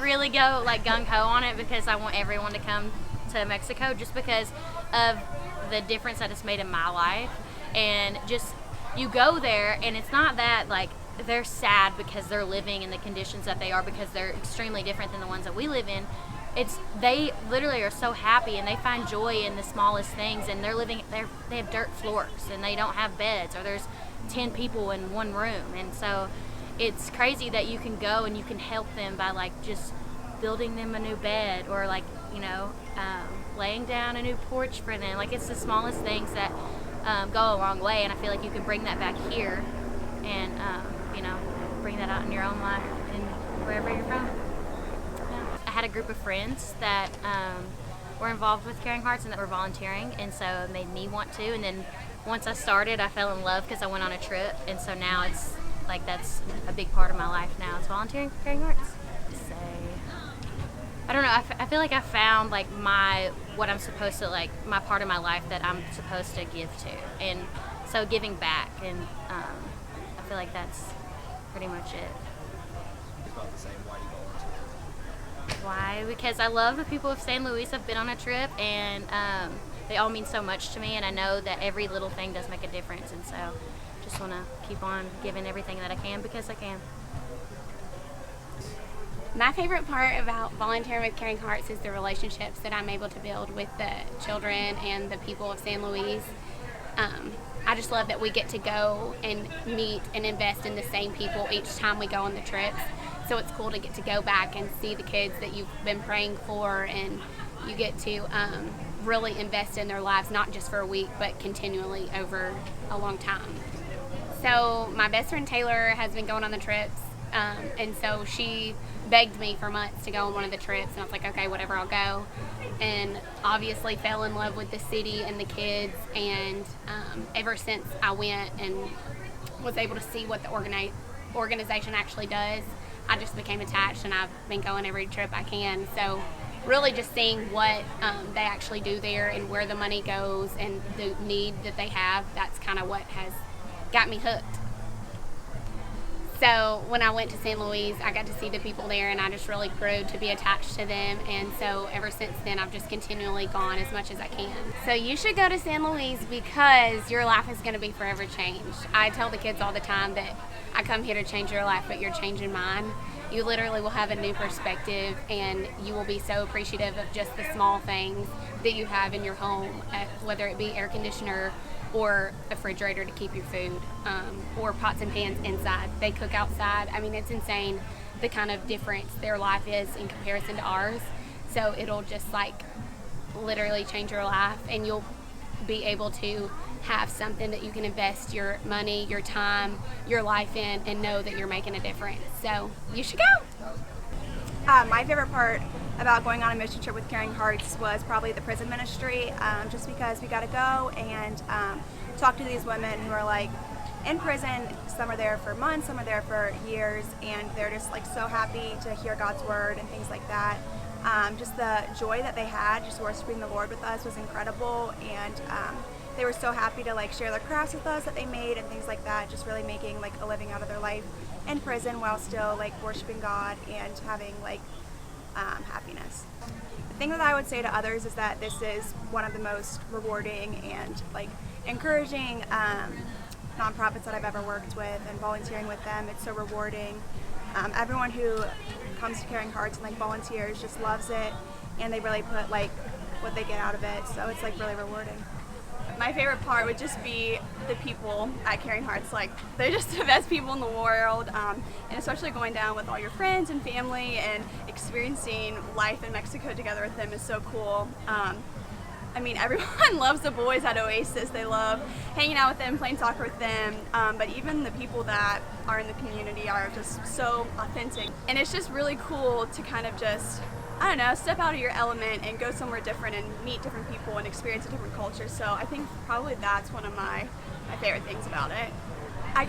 really go like gung-ho on it because I want everyone to come to Mexico just because of the difference that it's made in my life. And just, you go there and it's not that like they're sad because they're living in the conditions that they are because they're extremely different than the ones that we live in. It's, they literally are so happy and they find joy in the smallest things, and they have dirt floors and they don't have beds, or there's 10 people in one room. And so it's crazy that you can go and you can help them by like just building them a new bed, or like, laying down a new porch for them. Like, it's the smallest things that go a long way, and I feel like you can bring that back here and bring that out in your own life and wherever you're from. Yeah. I had a group of friends that were involved with Caring Hearts and that were volunteering, and so it made me want to. And then once I started, I fell in love because I went on a trip, and so now it's like that's a big part of my life now. It's volunteering for Caring Hearts. So I don't know. I feel like I found like what I'm supposed to, like my part of my life that I'm supposed to give to, and so giving back, and I feel like that's pretty much it. It's about the same. Why do you volunteer? Why? Because I love the people of San Luis. I've been on a trip, and they all mean so much to me, and I know that every little thing does make a difference, and so just want to keep on giving everything that I can because I can. My favorite part about volunteering with Caring Hearts is the relationships that I'm able to build with the children and the people of San Luis. I just love that we get to go and meet and invest in the same people each time we go on the trips. So it's cool to get to go back and see the kids that you've been praying for, and you get to really invest in their lives, not just for a week, but continually over a long time. So my best friend Taylor has been going on the trips, and so she begged me for months to go on one of the trips, and I was like, okay, whatever, I'll go. And obviously fell in love with the city and the kids, and ever since I went and was able to see what the organization actually does, I just became attached, and I've been going every trip I can. So really just seeing what they actually do there and where the money goes and the need that they have, that's kind of what has got me hooked. So when I went to San Luis, I got to see the people there, and I just really grew to be attached to them. And so ever since then, I've just continually gone as much as I can. So you should go to San Luis because your life is going to be forever changed. I tell the kids all the time that I come here to change your life, but you're changing mine. You literally will have a new perspective, and you will be so appreciative of just the small things that you have in your home, whether it be air conditioner or a refrigerator to keep your food, or pots and pans inside. They cook outside. I mean, it's insane the kind of difference their life is in comparison to ours. So it'll just like literally change your life, and you'll be able to have something that you can invest your money, your time, your life in, and know that you're making a difference. So you should go. My favorite part about going on a mission trip with Caring Hearts was probably the prison ministry, just because we got to go and talk to these women who are like in prison. Some are there for months, some are there for years, and they're just like so happy to hear God's word and things like that. Just the joy that they had just worshiping the Lord with us was incredible, and they were so happy to like share their crafts with us that they made and things like that, just really making like a living out of their life in prison while still like worshiping God and having like happiness. The thing that I would say to others is that this is one of the most rewarding and like encouraging nonprofits that I've ever worked with, and volunteering with them, it's so rewarding. Everyone who comes to Caring Hearts and like volunteers just loves it, and they really put like what they get out of it, so it's like really rewarding. My favorite part would just be the people at Caring Hearts. Like, they're just the best people in the world, and especially going down with all your friends and family and experiencing life in Mexico together with them is so cool. I mean, everyone loves the boys at Oasis. They love hanging out with them, playing soccer with them, but even the people that are in the community are just so authentic. And it's just really cool to kind of just, I don't know, step out of your element and go somewhere different and meet different people and experience a different culture. So I think probably that's one of my favorite things about it. I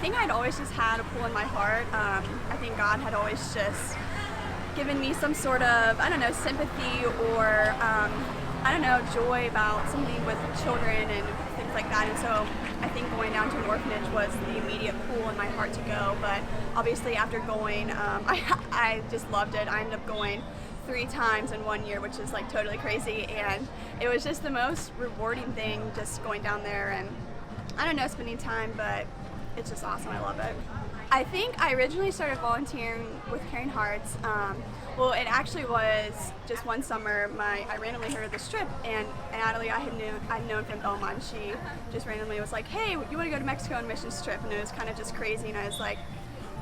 think I'd always just had a pull in my heart. I think God had always just given me some sort of, I don't know, sympathy or, I don't know, joy about something with children and the things like that. And so I think going down to an orphanage was the immediate pull in my heart to go. But obviously after going, I just loved it. I ended up going 3 times in 1 year, which is like totally crazy. And it was just the most rewarding thing just going down there and I don't know, spending time, but it's just awesome. I love it. I think I originally started volunteering with Caring Hearts. Well, it actually was just one summer. I randomly heard of this trip, and Natalie, I'd known from Belmont. She just randomly was like, "Hey, you want to go to Mexico on a missions trip?" And it was kind of just crazy, and I was like,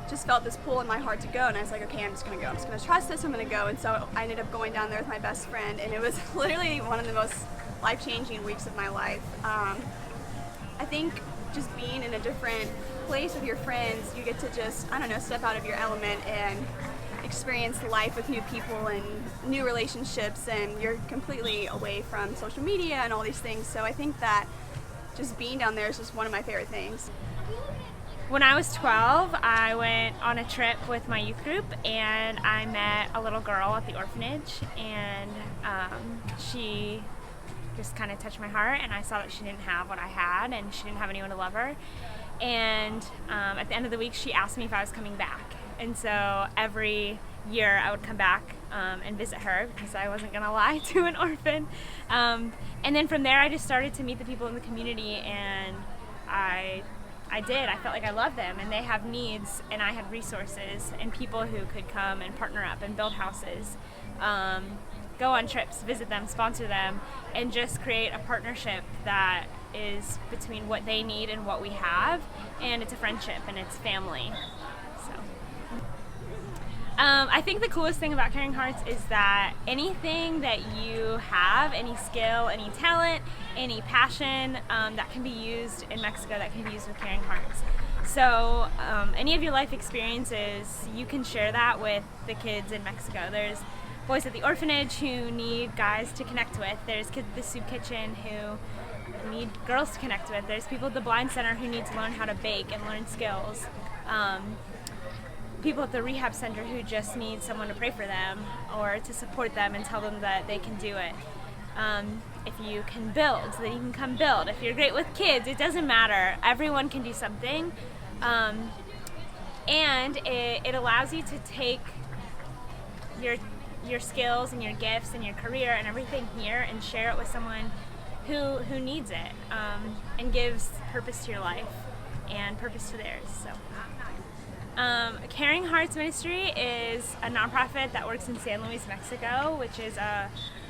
just felt this pull in my heart to go, and I was like, okay, I'm just gonna go. I'm just gonna trust this. I'm gonna go. And so I ended up going down there with my best friend, and it was literally one of the most life-changing weeks of my life. I think just being in a different place with your friends, you get to just, I don't know, step out of your element and experience life with new people and new relationships, and you're completely away from social media and all these things. So I think that just being down there is just one of my favorite things. When I was 12, I went on a trip with my youth group, and I met a little girl at the orphanage, and she just kind of touched my heart, and I saw that she didn't have what I had, and she didn't have anyone to love her. And at the end of the week, she asked me if I was coming back. And so every year I would come back and visit her, because I wasn't going to lie to an orphan. And then from there, I just started to meet the people in the community, and I did. I felt like I loved them, and they have needs, and I had resources and people who could come and partner up and build houses, go on trips, visit them, sponsor them, and just create a partnership that is between what they need and what we have, and it's a friendship and it's family. So I think the coolest thing about Caring Hearts is that anything that you have, any skill, any talent, any passion that can be used in Mexico, that can be used with Caring Hearts. So any of your life experiences, you can share that with the kids in Mexico. There's boys at the orphanage who need guys to connect with. There's kids at the soup kitchen who need girls to connect with. There's people at the blind center who need to learn how to bake and learn skills. People at the rehab center who just need someone to pray for them or to support them and tell them that they can do it. If you can build, then you can come build. If you're great with kids, it doesn't matter. Everyone can do something. And it allows you to take your skills and your gifts and your career and everything here and share it with someone who needs it, and gives purpose to your life and purpose to theirs. So. Caring Hearts Ministry is a nonprofit that works in San Luis, Mexico, which is a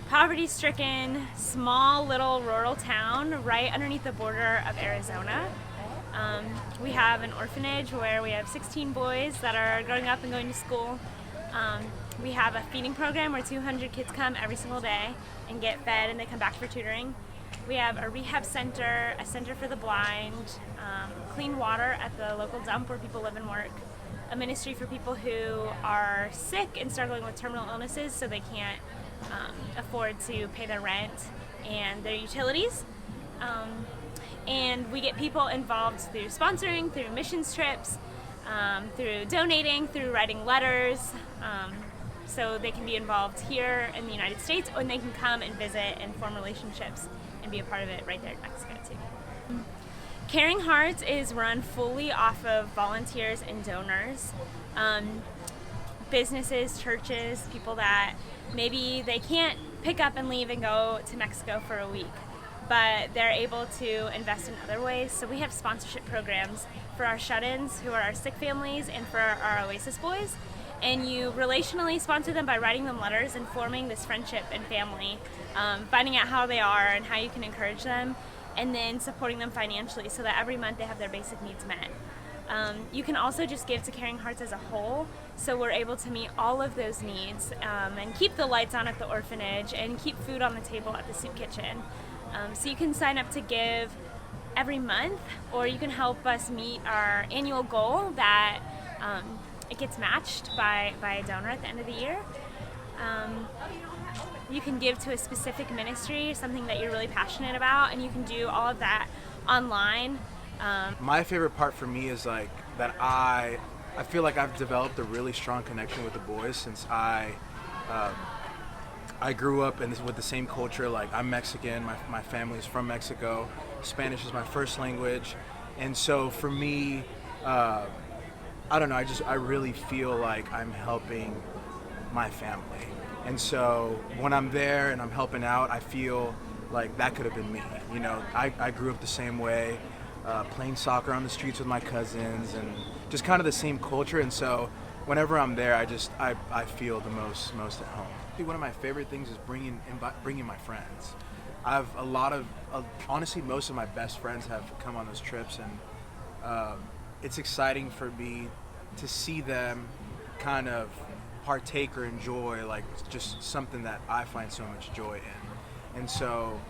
poverty-stricken, small little rural town right underneath the border of Arizona. We have an orphanage where we have 16 boys that are growing up and going to school. We have a feeding program where 200 kids come every single day and get fed, and they come back for tutoring. We have a rehab center, a center for the blind, clean water at the local dump where people live and work, a ministry for people who are sick and struggling with terminal illnesses so they can't afford to pay their rent and their utilities. And we get people involved through sponsoring, through missions trips, through donating, through writing letters, so they can be involved here in the United States, or they can come and visit and form relationships and be a part of it right there in Mexico too. Caring Hearts is run fully off of volunteers and donors. Businesses, churches, people that maybe they can't pick up and leave and go to Mexico for a week, but they're able to invest in other ways. So we have sponsorship programs for our shut-ins who are our sick families and for our Oasis boys. And you relationally sponsor them by writing them letters and forming this friendship and family, finding out how they are and how you can encourage them, and then supporting them financially so that every month they have their basic needs met. You can also just give to Caring Hearts as a whole, so we're able to meet all of those needs and keep the lights on at the orphanage and keep food on the table at the soup kitchen. So you can sign up to give every month, or you can help us meet our annual goal that it gets matched by a donor at the end of the year. You can give to a specific ministry, something that you're really passionate about, and you can do all of that online. My favorite part for me is like that I feel like I've developed a really strong connection with the boys since I I grew up with the same culture. Like, I'm Mexican, my family is from Mexico. Spanish is my first language. And so for me, I don't know, I really feel like I'm helping my family. And so when I'm there and I'm helping out, I feel like that could have been me. You know, I grew up the same way, playing soccer on the streets with my cousins and just kind of the same culture. And so whenever I'm there, I feel the most at home. One of my favorite things is bringing my friends. I have a lot of, honestly, most of my best friends have come on those trips, and it's exciting for me to see them kind of partake or enjoy like just something that I find so much joy in. And so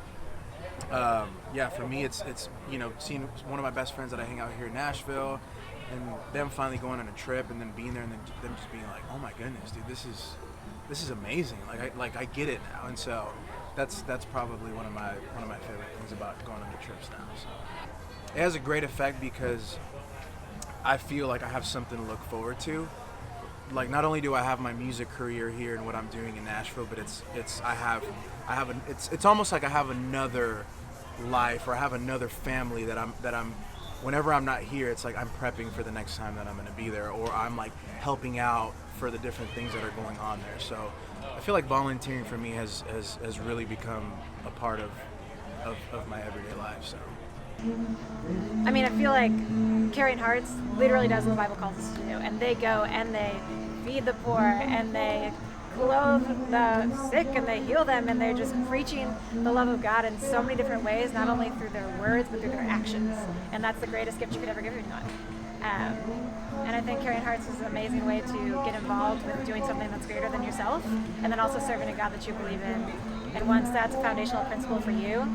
yeah, for me it's you know, seeing one of my best friends that I hang out here in Nashville and them finally going on a trip and then being there and then them just being like, oh my goodness, dude, this is amazing. I get it now. And so that's probably one of my favorite things about going on the trips now. So it has a great effect because I feel like I have something to look forward to. Like, not only do I have my music career here and what I'm doing in Nashville, but it's almost like I have another life, or I have another family that I'm whenever I'm not here, it's like I'm prepping for the next time that I'm going to be there, or I'm like helping out for the different things that are going on there. So I feel like volunteering for me has really become a part of my everyday life. So I mean, I feel like Caring Hearts literally does what the Bible calls us to do, and they go and they feed the poor and they clothe the sick and they heal them, and they're just preaching the love of God in so many different ways, not only through their words but through their actions, and that's the greatest gift you could ever give anyone. And I think Caring Hearts is an amazing way to get involved with doing something that's greater than yourself, and then also serving a God that you believe in. And once that's a foundational principle for you,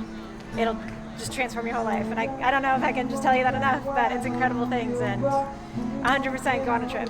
it'll just transform your whole life. And I don't know if I can just tell you that enough, but it's incredible things, and 100% go on a trip.